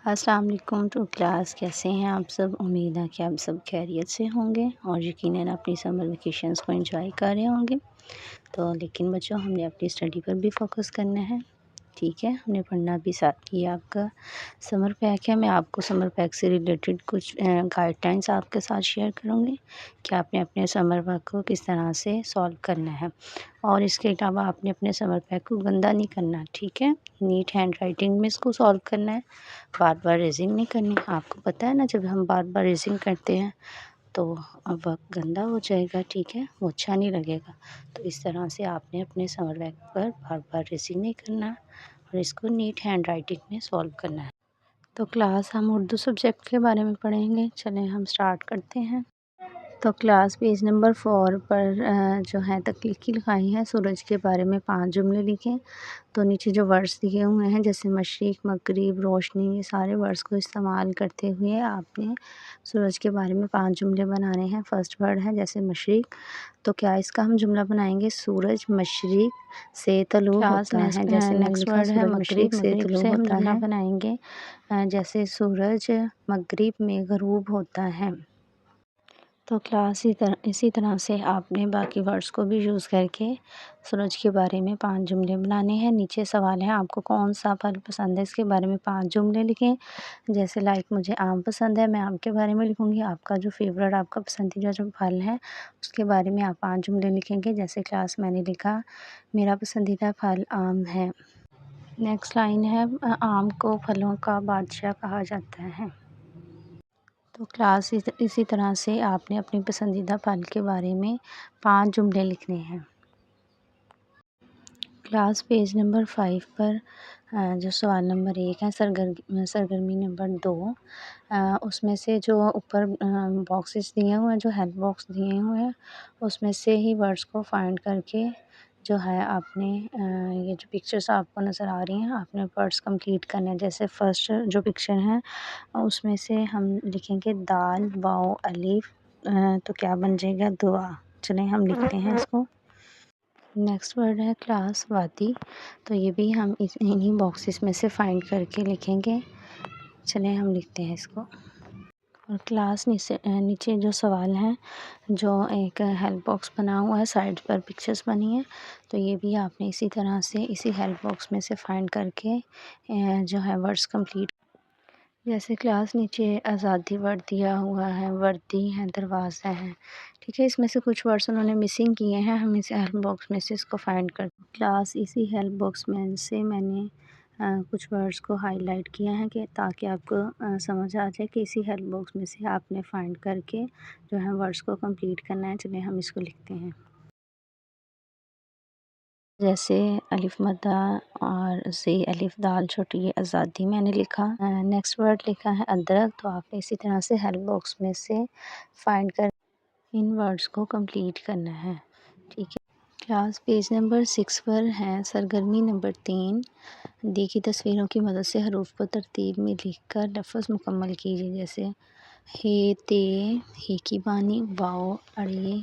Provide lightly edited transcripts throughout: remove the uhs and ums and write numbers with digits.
السلام علیکم to class, کیسے ہیں آپ سب؟ امید ہے کہ آپ سب خیریت سے ہوں گے اور یقیناً اپنی سمر ویکیشنز کو انجوائے کر رہے ہوں گے۔ تو لیکن بچوں، ہم نے اپنی اسٹڈی پر بھی فوکس کرنا ہے، ٹھیک ہے؟ ہم نے پڑھنا بھی ساتھ ہی آپ کا سمر پیک ہے۔ میں آپ کو سمر پیک سے ریلیٹڈ کچھ گائیڈ لائنس آپ کے ساتھ شیئر کروں گی کہ آپ نے اپنے سمر پیک کو کس طرح سے سولو کرنا ہے، اور اس کے علاوہ آپ نے اپنے سمر پیک کو گندا نہیں کرنا، ٹھیک ہے؟ نیٹ ہینڈ رائٹنگ میں اس کو سولو کرنا ہے، بار بار ریزنگ نہیں کرنی۔ آپ کو پتہ ہے نا، جب ہم بار بار ریزنگ کرتے ہیں تو وقت گندا ہو جائے گا، ٹھیک ہے؟ وہ اچھا نہیں لگے گا۔ تو اس طرح سے آپ نے اپنے سمر پیک پر بار بار ریزنگ نہیں کرنا اور اس کو نیٹ ہینڈ رائٹنگ میں سولو کرنا ہے۔ تو کلاس ہم اردو سبجیکٹ کے بارے میں پڑھیں گے، چلیں ہم سٹارٹ کرتے ہیں۔ تو کلاس پیج نمبر 4 پر جو ہے تخلیقی لکھائی ہے، سورج کے بارے میں 5 جملے لکھیں۔ تو نیچے جو ورڈز دیے ہوئے ہیں جیسے مشرق، مغرب، روشنی، یہ سارے ورڈز کو استعمال کرتے ہوئے آپ نے سورج کے بارے میں 5 جملے بنانے ہیں۔ فرسٹ ورڈ ہے جیسے مشرق، تو کیا اس کا ہم جملہ بنائیں گے؟ سورج مشرق سے طلوع ہوتا ہے۔ جیسے نیکسٹ ورڈ ہے مغرب، مغرب سے ہم جملہ بنائیں گے جیسے سورج مغرب میں غروب ہوتا ہے۔ تو کلاس اسی طرح سے آپ نے باقی ورڈز کو بھی یوز کر کے سورج کے بارے میں 5 جملے بنانے ہیں۔ نیچے سوال ہے، آپ کو کون سا پھل پسند ہے؟ اس کے بارے میں 5 جملے لکھیں۔ جیسے مجھے آم پسند ہے، میں آم کے بارے میں لکھوں گی۔ آپ کا جو فیوریٹ، آپ کا پسندیدہ جو پھل ہے اس کے بارے میں آپ 5 جملے لکھیں گے۔ جیسے کلاس میں نے لکھا، میرا پسندیدہ پھل آم ہے۔ نیکسٹ لائن ہے، آم کو پھلوں کا بادشاہ کہا جاتا ہے۔ تو کلاس اسی طرح سے آپ نے اپنی پسندیدہ پھل کے بارے میں 5 جملے لکھنے ہیں۔ کلاس پیج نمبر 5 پر جو سوال نمبر 1 ہے، سرگرمی نمبر 2، اس میں سے جو اوپر باکسز دیے ہوئے ہیں، جو ہیلپ باکس دیے ہوئے ہیں، اس میں سے ہی ورڈز کو فائنڈ کر کے جو ہے آپ نے یہ جو پکچرز آپ کو نظر آ رہی ہیں، آپ نے ورڈز کمپلیٹ کرنے ہیں۔ جیسے فرسٹ جو پکچر ہیں اس میں سے ہم لکھیں گے دال، واو، الف، تو کیا بن جائے گا؟ دعا۔ چلیں ہم لکھتے ہیں اس کو۔ نیکسٹ ورڈ ہے کلاس وادی، تو یہ بھی ہم انہی باکسز میں سے فائنڈ کر کے لکھیں گے۔ چلیں ہم لکھتے ہیں اس کو۔ اور کلاس نیچے جو سوال ہیں، جو ایک ہیلپ باکس بنا ہوا ہے، سائڈ پر پکچرز بنی ہیں، تو یہ بھی آپ نے اسی طرح سے اسی ہیلپ باکس میں سے فائنڈ کر کے جو ہے ورڈز کمپلیٹ۔ جیسے کلاس نیچے آزادی ورڈ دیا ہوا ہے، وردی ہے، دروازہ ہے، ٹھیک ہے؟ اس میں سے کچھ ورڈز انہوں نے مسنگ کیے ہیں، ہم اس ہیلپ باکس میں سے اس کو فائنڈ کرتے ہیں۔ کلاس اسی ہیلپ باکس میں سے میں نے کچھ ورڈز کو ہائی لائٹ کیا ہے کہ تاکہ آپ کو سمجھ آ جائے کہ اسی ہیلپ باکس میں سے آپ نے فائنڈ کر کے جو ہے ورڈز کو کمپلیٹ کرنا ہے۔ چلیں ہم اس کو لکھتے ہیں۔ جیسے الف مدہ اور سے الف دال چھوٹی آزادی میں نے لکھا۔ نیکسٹ ورڈ لکھا ہے ادرک، تو آپ نے اسی طرح سے ہیلپ باکس میں سے فائنڈ کر ان ورڈز کو کمپلیٹ کرنا ہے، ٹھیک ہے؟ کلاس پیج نمبر 6 پر ہے سرگرمی نمبر 3، دی کی تصویروں کی مدد سے حروف کو ترتیب میں لکھ کر لفظ مکمل کیجیے۔ جیسے ہے، تے، ہی کی بانی، واؤ، اڑے،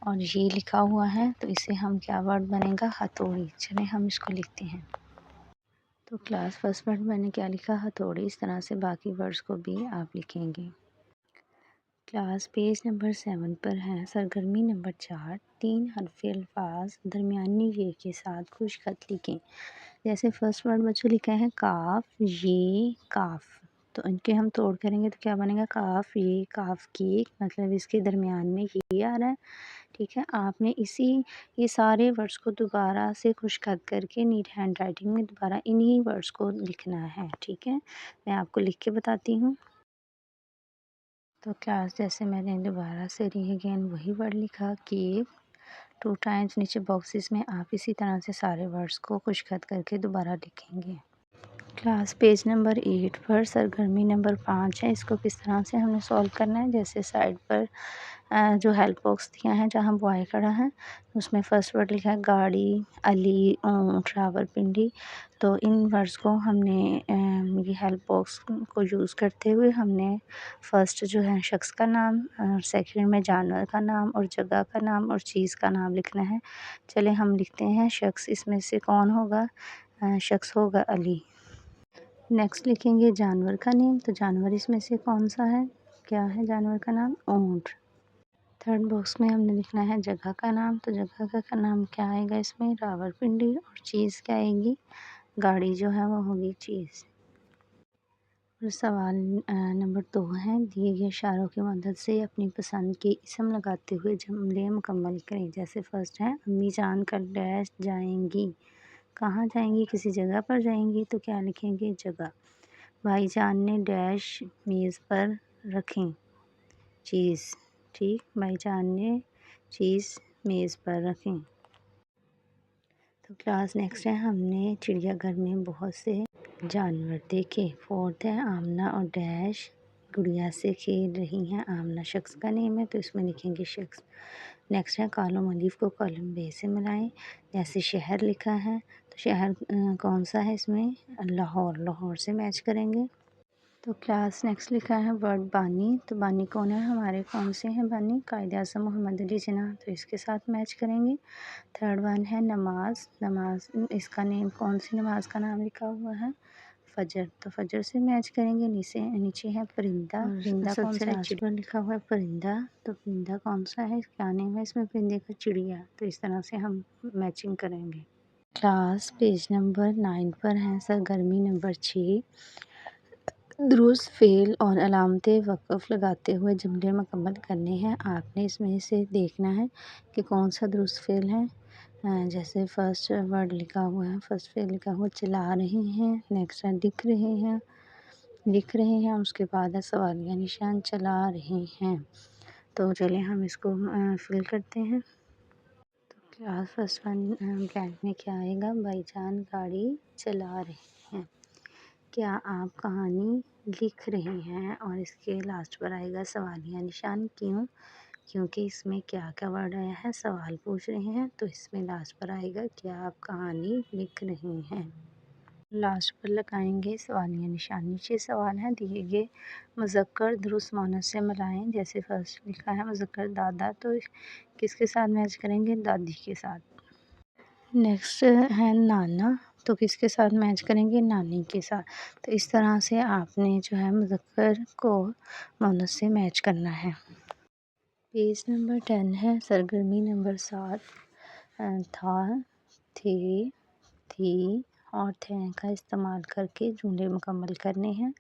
اور یہ لکھا ہوا ہے، تو اسے ہم کیا ورڈ بنے گا؟ ہتھوڑی۔ چلیں ہم اس کو لکھتے ہیں۔ تو کلاس فرسٹ ورڈ میں نے کیا لکھا؟ ہتھوڑی۔ اس طرح سے باقی ورڈز کو بھی آپ لکھیں گے۔ کلاس پیج نمبر 7 پر ہے سرگرمی نمبر 4، 3 حرفی الفاظ درمیانی یہ کے ساتھ خوش خط لکھیں۔ جیسے فرسٹ ورڈ بچوں لکھا ہے کاف، یہ، کاف، تو ان کے ہم توڑ کریں گے تو کیا بنے گا؟ کاف، یہ، کاف کی، مطلب اس کے درمیان میں یہ آ رہا ہے، ٹھیک ہے؟ آپ نے یہ سارے ورڈز کو دوبارہ سے خوش خط کر کے نیٹ ہینڈ رائٹنگ میں دوبارہ انہی ورڈز کو لکھنا ہے، ٹھیک ہے؟ میں آپ کو لکھ کے بتاتی ہوں۔ تو کلاس جیسے میں نے دوبارہ سے اگین وہی ورڈ لکھا کہ 2 ٹائمز نیچے باکسز میں آپ اسی طرح سے سارے ورڈز کو خوش خط کر کے دوبارہ لکھیں گے۔ کلاس پیج نمبر 8 پر سرگرمی نمبر 5 ہے، اس کو کس طرح سے ہم نے سولو کرنا ہے؟ جیسے سائڈ پر جو ہیلپ باکس دیا ہے جہاں بوائے کھڑا ہے، اس میں فرسٹ ورڈ لکھا ہے گاڑی، علی، اونٹ، راولپنڈی، تو ان ورڈز کو ہم نے یہ ہیلپ باکس کو یوز کرتے ہوئے ہم نے فرسٹ جو ہے شخص کا نام، اور سیکنڈ میں جانور کا نام اور جگہ کا نام اور چیز کا نام لکھنا ہے۔ چلے ہم لکھتے ہیں شخص، اس میں سے کون ہوگا؟ شخص ہوگا علی۔ نیکسٹ لکھیں گے جانور کا نیم، تو جانور اس میں سے کون سا ہے، کیا ہے جانور کا نام، اونٹ۔ تھرڈ باکس میں ہم نے لکھنا ہے جگہ کا نام، تو جگہ کا نام کیا آئے گا اس میں، راولپنڈی، اور چیز کیا آئے گی، گاڑی جو ہے وہ ہوگی چیز۔ اور سوال نمبر 2 ہے، دیے گئے اشاروں کی مدد سے اپنی پسند کے اسم لگاتے ہوئے جملے مکمل کریں۔ جیسے فرسٹ ہے، امی جان کل ڈیش جائیں گی، کہاں جائیں گی، کسی جگہ پر جائیں گی، تو کیا لکھیں گے، جگہ۔ بھائی جان نے ڈیش میز پر رکھیں، چیز، ٹھیک، بھائی جان نے چیز میز پر رکھیں۔ تو کلاس نیکسٹ ہے، ہم نے چڑیا گھر میں بہت سے جانور دیکھے۔ فورتھ ہے، آمنہ اور ڈیش گڑیا سے کھیل رہی ہیں، آمنہ شخص کا نیم ہے تو اس میں لکھیں گے شخص۔ نیکسٹ ہے، کالم الف کو کالم ب سے ملائیں، جیسے شہر لکھا ہے تو شہر کون سا ہے اس میں، لاہور، لاہور سے میچ کریں گے۔ تو کلاس نیکسٹ لکھا ہے ورڈ بانی، تو بانی کون ہے، ہمارے کون سے ہیں بانی، قائد اعظم محمد علی جناح، تو اس کے ساتھ میچ کریں گے۔ تھرڈ ون ہے نماز، نماز اس کا نیم، کون سی نماز کا نام لکھا ہوا ہے، فجر، تو فجر سے میچ کریں گے۔ نیچے ہے پرندہ، پرندہ کون سا ہے، پر لکھا ہوا ہے پرندہ، تو پرندہ کون سا ہے، کیا نیم ہے اس میں پرندے کا، چڑیا، تو اس طرح سے ہم میچنگ کریں گے۔ کلاس پیج نمبر 9 پر ہے، سرگرمی نمبر 6، درست فعل اور علامت وقف لگاتے ہوئے جملے مکمل کرنے ہیں۔ آپ نے اس میں سے دیکھنا ہے کہ کون سا درست فعل ہے۔ جیسے فرسٹ ورڈ لکھا ہوا ہے، فرسٹ فعل لکھا ہوا چلا رہے ہیں، نیکسٹ ہے لکھ رہے ہیں، لکھ رہے ہیں، اس کے بعد ہے سوالیہ نشان چلا رہے ہیں۔ تو چلیں ہم اس کو فل کرتے ہیں۔ تو کلاس فرسٹ ون بلینک میں کیا آئے گا، بھائی جان گاڑی چلا رہے ہیں، کیا آپ کہانی لکھ رہے ہیں، اور اس کے لاسٹ پر آئے گا سوالیہ نشان، کیوں، کیونکہ اس میں کیا کیا ورڈ آیا ہے، سوال پوچھ رہے ہیں، تو اس میں لاسٹ پر آئے گا کیا آپ کہانی لکھ رہے ہیں۔ لاسٹ پر لگائیں گے سوالیہ نشان۔ نیچے سوال ہے، دیے گئے مذکر درست مؤنث سے ملائیں، جیسے فرسٹ لکھا ہے مذکر دادا، تو کس کے ساتھ میچ کریں گے، دادی کے ساتھ۔ نیکسٹ ہے نانا، تو کس کے ساتھ میچ کریں گے، نانی کے ساتھ۔ تو اس طرح سے آپ نے جو ہے مذکر کو مؤنث سے میچ کرنا ہے۔ پیج نمبر 10 ہے، سرگرمی نمبر 7، تھا، تھے، تھی اور تھیں کا استعمال کر کے جملے مکمل کرنے ہیں۔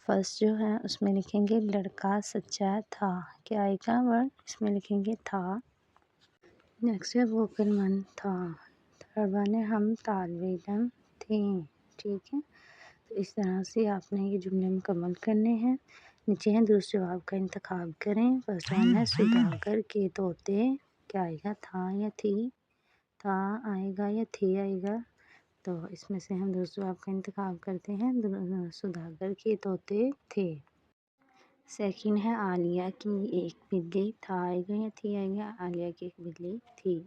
فرسٹ جو ہے اس میں لکھیں گے لڑکا سچا تھا، کیا آئے گا ورڈ، اس میں لکھیں گے تھا۔ نیکسٹ ہے وہ عقل مند تھا۔ تھرڈ ون ہے ہم طالب علم تھے، ٹھیک ہے، تو اس طرح سے آپ نے یہ جملے مکمل کرنے ہیں۔ نیچے ہے درست جواب کا انتخاب کریں۔ فرسٹ ون ہے سوداگر کے طوطے، کیا آئے گا، تھا یا تھی، تھا آئے گا یا تھی آئے گا، تو اس میں سے ہم درست جواب کا انتخاب کرتے ہیں، سوداگر کے طوطے تھے۔ سیکنڈ ہے عالیہ کی ایک بلی، تھا آئے گا یا تھی آئے گا، عالیہ کی ایک بلی تھی،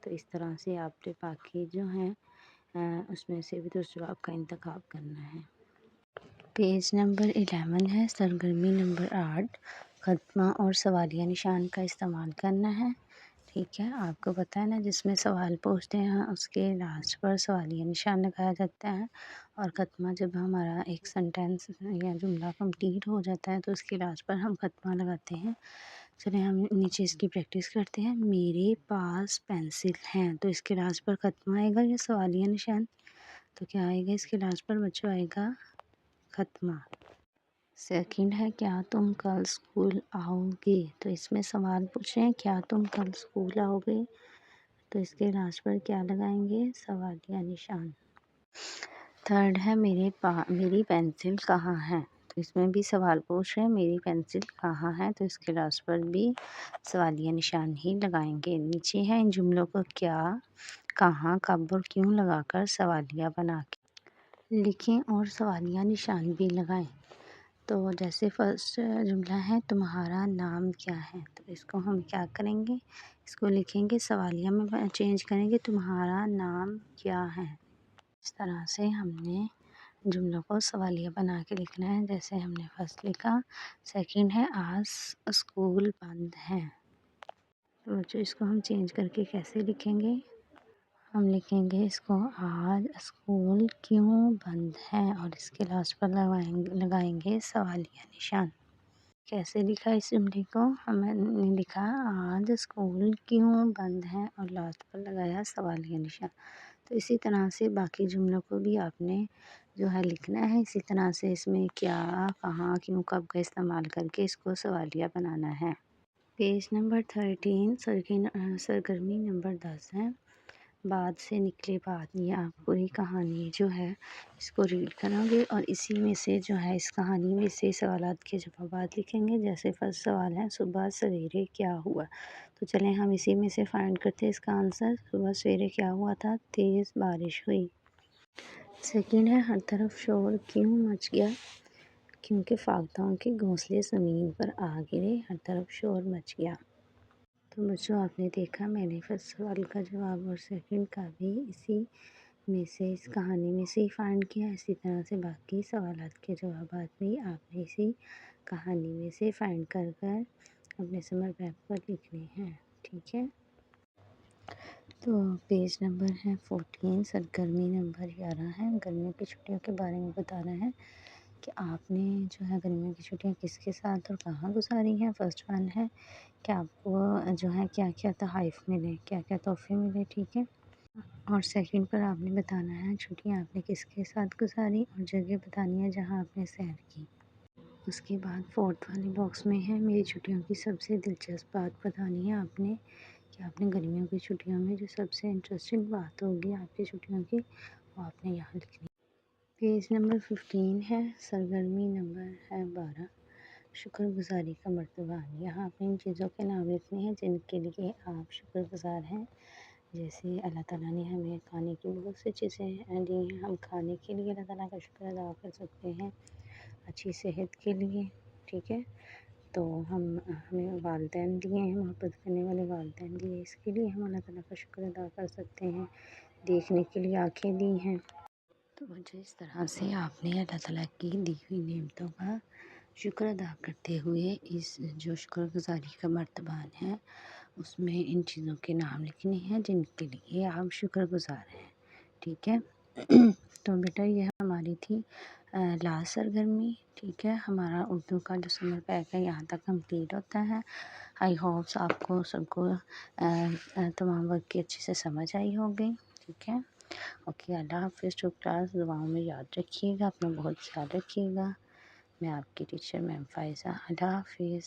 تو اس طرح سے آپ نے باقی جو ہیں اس میں سے بھی درست جواب کا انتخاب کرنا ہے۔ پیج نمبر 11 ہے، سرگرمی نمبر 8، خاتمہ اور سوالیہ نشان کا استعمال کرنا ہے، ٹھیک ہے، آپ کو پتہ ہے نا جس میں سوال پوچھتے ہیں اس کے لاسٹ پر سوالیہ نشان لگایا جاتا ہے، اور خاتمہ جب ہمارا ایک سینٹینس یا جملہ کمپلیٹ ہو جاتا ہے تو اس کے لاسٹ پر ہم خاتمہ لگاتے ہیں۔ چلیں ہم نیچے اس کی پریکٹس کرتے ہیں، میرے پاس پینسل ہیں، تو اس کے لاسٹ پر خاتمہ آئے گا یا سوالیہ نشان، تو کیا آئے گا اس کے لاسٹ پر بچوں، آئے گا خاتمہ۔ سیکنڈ ہے کیا تم کل اسکول آؤ گے، تو اس میں سوال پوچھ رہے ہیں کیا تم کل اسکول آؤ گے، تو اس کے لاسٹ پر کیا لگائیں گے، سوالیہ نشان۔ تھرڈ ہے میری پینسل کہاں ہے، تو اس میں بھی سوال پوچھ رہے ہیں میری پینسل کہاں ہے، تو اس کے لاسٹ پر بھی سوالیہ نشان ہی لگائیں گے۔ نیچے ہے ان جملوں کو کیا، کہاں، کب اور کیوں لگا کر سوالیہ بنا کے لکھیں اور سوالیہ نشان بھی لگائیں۔ تو جیسے فرسٹ جملہ ہے تمہارا نام کیا ہے، تو اس کو ہم کیا کریں گے، اس کو لکھیں گے سوالیہ میں چینج کریں گے، تمہارا نام کیا ہے۔ اس طرح سے ہم نے جملوں کو سوالیہ بنا کے لکھنا ہے، جیسے ہم نے فرسٹ لکھا۔ سیکنڈ ہے آج اسکول بند ہے، تو بچوں اس کو ہم چینج کر کے کیسے لکھیں گے، ہم لکھیں گے اس کو آج اسکول کیوں بند ہے اور اس کے لاسٹ پر لگائیں گے سوالیہ نشان۔ کیسے لکھا اس جملے کو؟ ہم نے لکھا آج اسکول کیوں بند ہے اور لاسٹ پر لگایا سوالیہ نشان۔ تو اسی طرح سے باقی جملوں کو بھی آپ نے جو ہے لکھنا ہے، اسی طرح سے اس میں کیا، کہاں، کیوں، کب کا استعمال کر کے اس کو سوالیہ بنانا ہے۔ پیج نمبر 13 سرگرمی نمبر 10 ہے، بعد سے نکلے بعد۔ یہ آپ پوری کہانی جو ہے اس کو ریڈ کرو گے اور اسی میں سے جو ہے اس کہانی میں سے سوالات کے جوابات لکھیں گے۔ جیسے فرسٹ سوال ہے صبح سویرے کیا ہوا، تو چلیں ہم اسی میں سے فائنڈ کرتے ہیں اس کا آنسر۔ صبح سویرے کیا ہوا تھا؟ تیز بارش ہوئی۔ سیکنڈ ہے ہر طرف شور کیوں مچ گیا؟ کیونکہ فاختوں کے گھونسلے زمین پر آ گرے، ہر طرف شور مچ گیا۔ تو بچوں آپ نے دیکھا میں نے فرسٹ سوال کا جواب اور سیکنڈ کا بھی اسی میں سے اس کہانی میں سے ہی فائنڈ کیا۔ اسی طرح سے باقی سوالات کے جوابات بھی آپ نے اسی کہانی میں سے فائنڈ کر اپنے سمر پیپ پر لکھنے ہیں، ٹھیک ہے۔ تو پیج نمبر ہے 14 سرگرمی نمبر 11 ہے، گرمیوں کی چھٹیوں کے بارے میں بتانا ہے کہ آپ نے جو ہے گرمیوں کی چھٹیاں کس کے ساتھ اور کہاں گزاری ہیں۔ فرسٹ ون ہے کہ آپ کو جو ہے کیا کیا تحائف ملے، کیا کیا تحفے ملے، ٹھیک ہے۔ اور سیکنڈ پر آپ نے بتانا ہے چھٹیاں آپ نے کس کے ساتھ گزاری اور جگہ بتانی ہے جہاں آپ نے سیر کی۔ اس کے بعد فورتھ والے باکس میں ہے میری چھٹیوں کی سب سے دلچسپ بات بتانی ہے آپ نے کہ آپ نے گرمیوں کی چھٹیوں میں جو سب سے انٹرسٹنگ بات ہوگی آپ کی چھٹیوں کی وہ آپ نے یہاں لکھنی ہے۔ پیج نمبر 15 ہے، سرگرمی نمبر ہے 12، شکر گزاری کا مرتبہ۔ یہاں آپ نے ان چیزوں کے نام لکھنے ہیں جن کے لیے آپ شکر گزار ہیں۔ جیسے اللہ تعالیٰ نے ہمیں کھانے کی بہت سی چیزیں دی ہیں، ہم کھانے کے لیے اللہ تعالیٰ کا شکر ادا کر سکتے ہیں، اچھی صحت کے لیے، ٹھیک ہے۔ تو ہمیں والدین دیے ہیں، محبت کرنے والے والدین دیے، اس کے لیے ہم اللہ تعالیٰ کا شکر ادا کر سکتے ہیں، دیکھنے کے لیے آنکھیں دی ہیں۔ تو بچے اس طرح سے آپ نے اللہ تعالیٰ کی دی ہوئی نعمتوں کا شکر ادا کرتے ہوئے اس جو شکر گزاری کا مرتبہ ہے اس میں ان چیزوں کے نام لکھنے ہیں جن کے لیے آپ شکر گزار ہیں، ٹھیک ہے۔ تو بیٹا یہ ہماری تھی لاسٹ سرگرمی، ٹھیک ہے۔ ہمارا اردو کا جو سمر پیک ہے یہاں تک کمپلیٹ ہوتا ہے۔ آئی ہوپس آپ کو سب کو تمام ورک کی اچھے سے سمجھ آئی ہوگی، ٹھیک ہے۔ اوکے، اللہ حافظ ٹو کلاس، دعاؤں میں یاد رکھیے گا، اپنا بہت خیال رکھیے گا۔ میں آپ کی ٹیچر میم فائزہ، اللہ حافظ۔